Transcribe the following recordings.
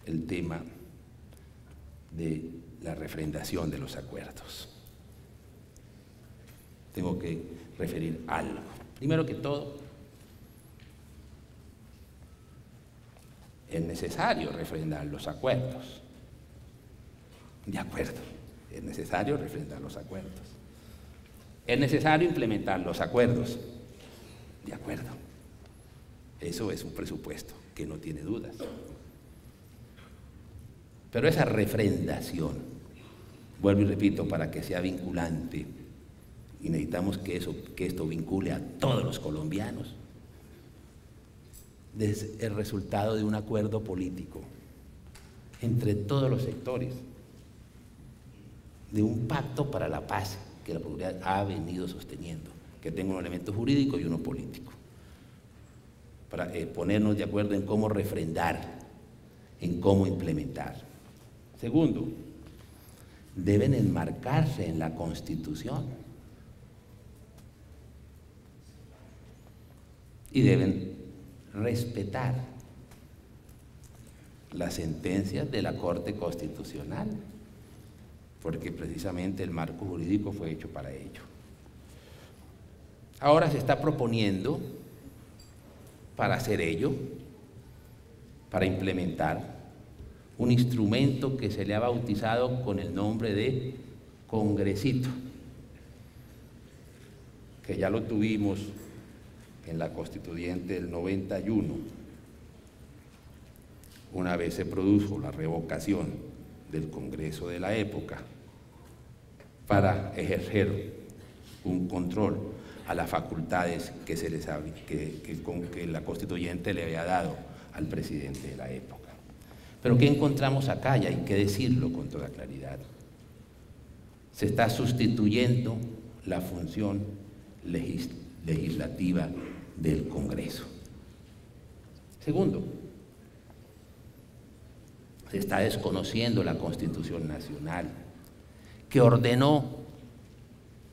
el tema de la refrendación de los acuerdos. Tengo que referir algo. Primero que todo, es necesario refrendar los acuerdos. De acuerdo, es necesario refrendar los acuerdos. Es necesario implementar los acuerdos. De acuerdo. Eso es un presupuesto que no tiene dudas. Pero esa refrendación, vuelvo y repito, para que sea vinculante, y necesitamos que esto vincule a todos los colombianos, es el resultado de un acuerdo político entre todos los sectores, de un pacto para la paz que la Procuraduría ha venido sosteniendo, que tenga un elemento jurídico y uno político, para ponernos de acuerdo en cómo refrendar, en cómo implementar. Segundo, deben enmarcarse en la Constitución y deben respetar las sentencias de la Corte Constitucional, porque precisamente el marco jurídico fue hecho para ello. Ahora se está proponiendo, para hacer ello, para implementar un instrumento que se le ha bautizado con el nombre de Congresito, que ya lo tuvimos en la Constituyente del 91, una vez se produjo la revocación del Congreso de la época para ejercer un control a las facultades que la Constituyente le había dado al presidente de la época. Pero ¿qué encontramos acá? Y hay que decirlo con toda claridad. Se está sustituyendo la función legislativa del Congreso. Segundo, se está desconociendo la Constitución Nacional, que ordenó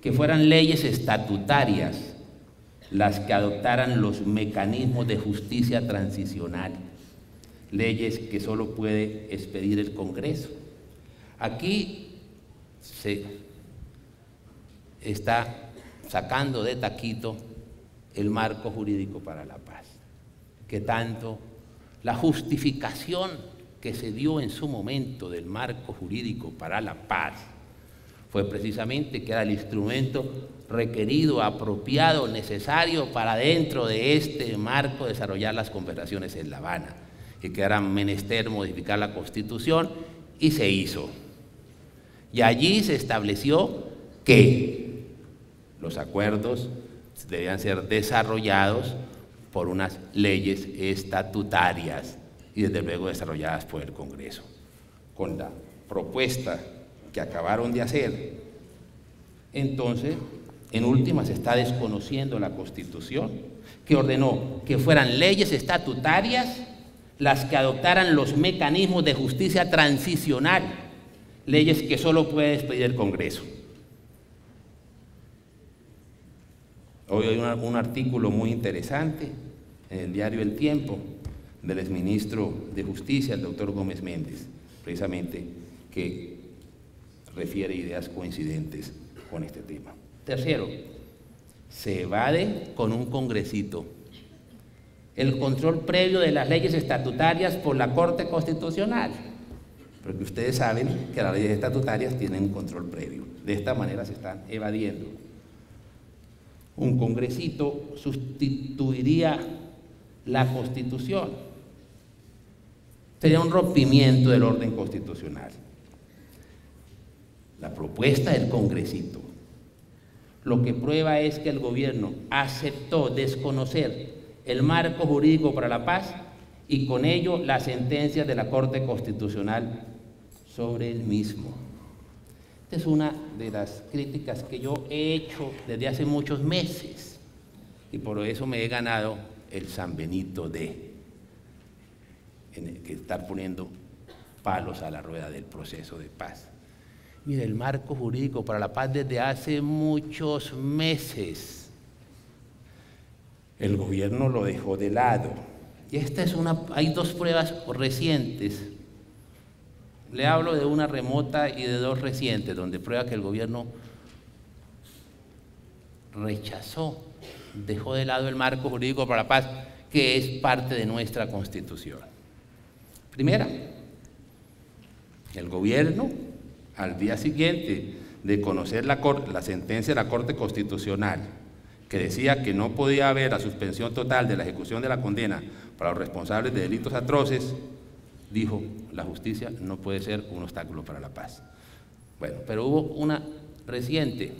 que fueran leyes estatutarias las que adoptaran los mecanismos de justicia transicional, leyes que solo puede expedir el Congreso. Aquí se está sacando de taquito el marco jurídico para la paz, que tanto la justificación que se dio en su momento del marco jurídico para la paz fue precisamente que era el instrumento requerido, apropiado, necesario para dentro de este marco desarrollar las conversaciones en La Habana, y que era menester modificar la Constitución, y se hizo. Y allí se estableció que los acuerdos debían ser desarrollados por unas leyes estatutarias y desde luego desarrolladas por el Congreso. Con la propuesta que acabaron de hacer, entonces, en última se está desconociendo la Constitución, que ordenó que fueran leyes estatutarias las que adoptaran los mecanismos de justicia transicional, leyes que solo puede expedir el Congreso. Hoy hay un artículo muy interesante en el diario El Tiempo del exministro de Justicia, el doctor Gómez Méndez, precisamente, que refiere ideas coincidentes con este tema. Tercero, se evade con un congresito el control previo de las leyes estatutarias por la Corte Constitucional, porque ustedes saben que las leyes estatutarias tienen un control previo. De esta manera se están evadiendo. Un congresito sustituiría la Constitución. Sería un rompimiento del orden constitucional. La propuesta del congresito lo que prueba es que el gobierno aceptó desconocer el marco jurídico para la paz y con ello las sentencias de la Corte Constitucional sobre el mismo. Esta es una de las críticas que yo he hecho desde hace muchos meses y por eso me he ganado el San Benito de que estar poniendo palos a la rueda del proceso de paz. Mire, el marco jurídico para la paz desde hace muchos meses el gobierno lo dejó de lado. Y esta es hay dos pruebas recientes Le hablo de una remota y de dos recientes, donde prueba que el gobierno rechazó, dejó de lado el marco jurídico para la paz, que es parte de nuestra Constitución. Primera, el gobierno, al día siguiente de conocer la sentencia de la Corte Constitucional, que decía que no podía haber la suspensión total de la ejecución de la condena para los responsables de delitos atroces, dijo, la justicia no puede ser un obstáculo para la paz. Bueno, pero hubo una reciente,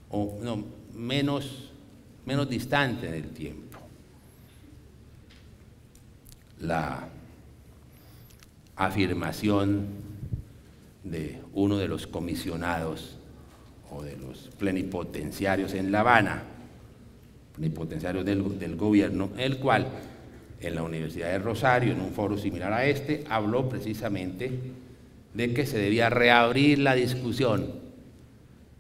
o no, menos distante en el tiempo. La afirmación de uno de los comisionados o de los plenipotenciarios en La Habana, plenipotenciarios del gobierno, el cual en la Universidad de Rosario, en un foro similar a este, habló precisamente de que se debía reabrir la discusión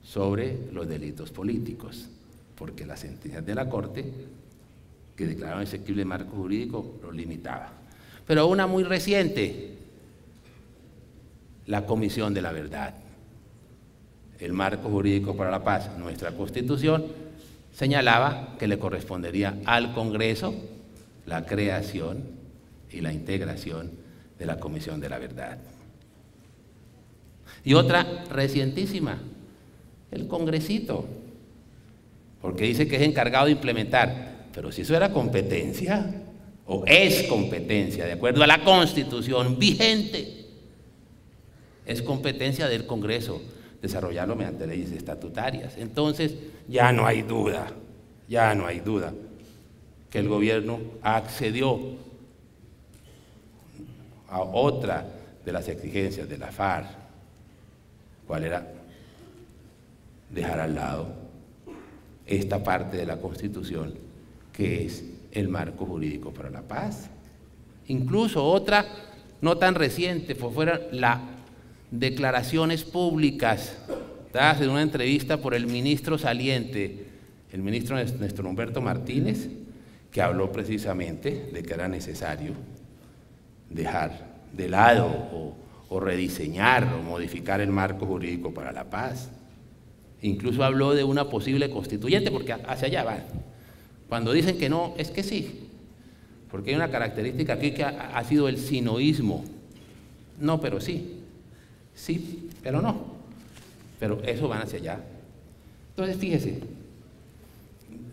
sobre los delitos políticos, porque las sentencias de la Corte, que declararon exequible el marco jurídico, lo limitaba. Pero una muy reciente, la Comisión de la Verdad, el marco jurídico para la paz, nuestra Constitución, señalaba que le correspondería al Congreso la creación y la integración de la Comisión de la Verdad. Y otra recientísima, el Congresito, porque dice que es encargado de implementar, pero si eso era competencia, o es competencia, de acuerdo a la Constitución vigente, es competencia del Congreso desarrollarlo mediante leyes estatutarias. Entonces, ya no hay duda que el gobierno accedió a otra de las exigencias de la FARC. ¿Cuál era? Dejar al lado esta parte de la Constitución que es el marco jurídico para la paz. Incluso otra no tan reciente, fueron las declaraciones públicas dadas en una entrevista por el ministro saliente, el ministro Néstor Humberto Martínez, que habló precisamente de que era necesario dejar de lado o rediseñar o modificar el marco jurídico para la paz. Incluso habló de una posible constituyente, porque hacia allá van. Cuando dicen que no, es que sí, porque hay una característica aquí que ha sido el sinoísmo. No, pero sí, sí, pero no, pero eso van hacia allá. Entonces, fíjese,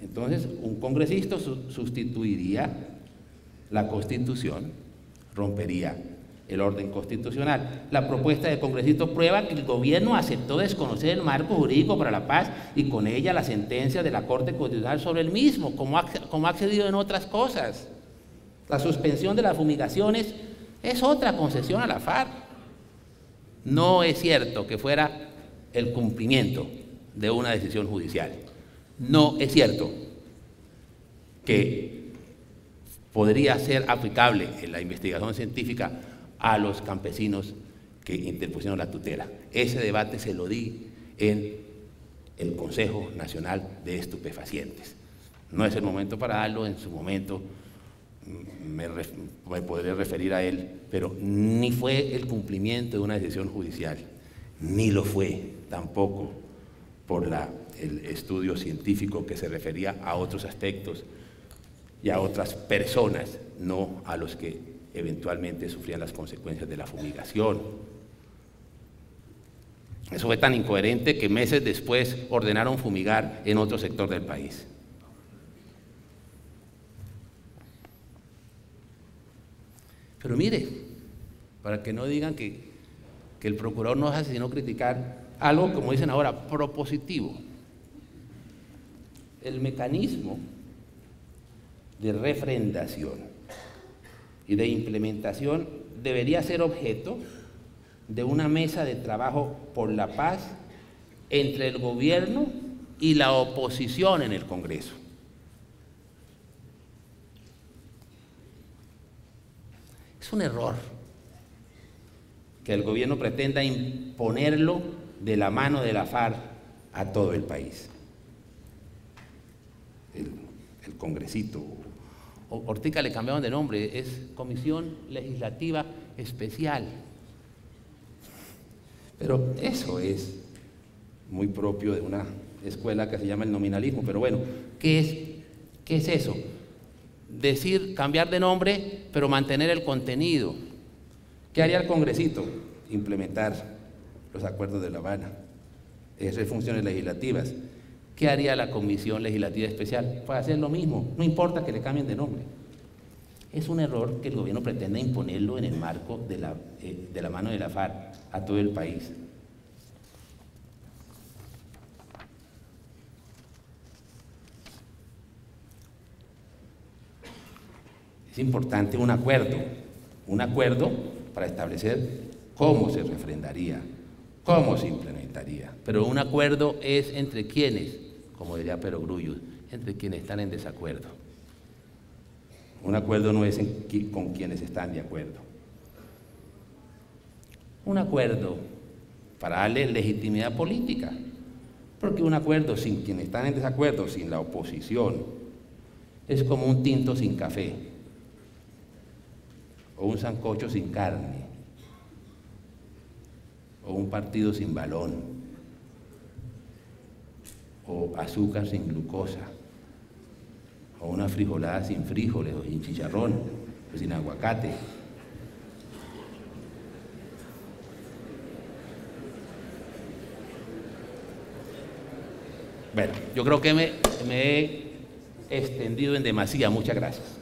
entonces un congresista sustituiría la Constitución, rompería el orden constitucional. La propuesta del congresista prueba que el gobierno aceptó desconocer el marco jurídico para la paz y con ella la sentencia de la Corte Constitucional sobre el mismo, como ha accedido en otras cosas. La suspensión de las fumigaciones es otra concesión a la FARC. No es cierto que fuera el cumplimiento de una decisión judicial. No es cierto que podría ser aplicable en la investigación científica a los campesinos que interpusieron la tutela. Ese debate se lo di en el Consejo Nacional de Estupefacientes. No es el momento para darlo, en su momento me podré referir a él, pero ni fue el cumplimiento de una decisión judicial, ni lo fue tampoco por el estudio científico que se refería a otros aspectos y a otras personas, no a los que eventualmente sufrían las consecuencias de la fumigación. Eso fue tan incoherente que meses después ordenaron fumigar en otro sector del país. Pero mire, para que no digan que el procurador no hace sino criticar algo, como dicen ahora, propositivo. El mecanismo de refrendación y de implementación debería ser objeto de una mesa de trabajo por la paz entre el gobierno y la oposición en el Congreso. Es un error que el gobierno pretenda imponerlo de la mano de la FARC a todo el país. El congresito, Ortica le cambiaron de nombre, es Comisión Legislativa Especial. Pero eso es muy propio de una escuela que se llama el nominalismo. Pero bueno, ¿qué es eso? Decir, cambiar de nombre, pero mantener el contenido. ¿Qué haría el Congresito? Implementar los acuerdos de La Habana, ejercer funciones legislativas. ¿Qué haría la Comisión Legislativa Especial? Pues hacer lo mismo, no importa que le cambien de nombre. Es un error que el gobierno pretenda imponerlo en el marco de la mano de la FARC a todo el país. Es importante un acuerdo para establecer cómo se refrendaría, cómo se implementaría. Pero un acuerdo es entre quienes, como diría Perogrullo, entre quienes están en desacuerdo. Un acuerdo no es con quienes están de acuerdo. Un acuerdo para darle legitimidad política, porque un acuerdo sin quienes están en desacuerdo, sin la oposición, es como un tinto sin café, o un sancocho sin carne, o un partido sin balón, o azúcar sin glucosa, o una frijolada sin frijoles, o sin chicharrón, o sin aguacate. Bueno, yo creo que me he extendido en demasía. Muchas gracias.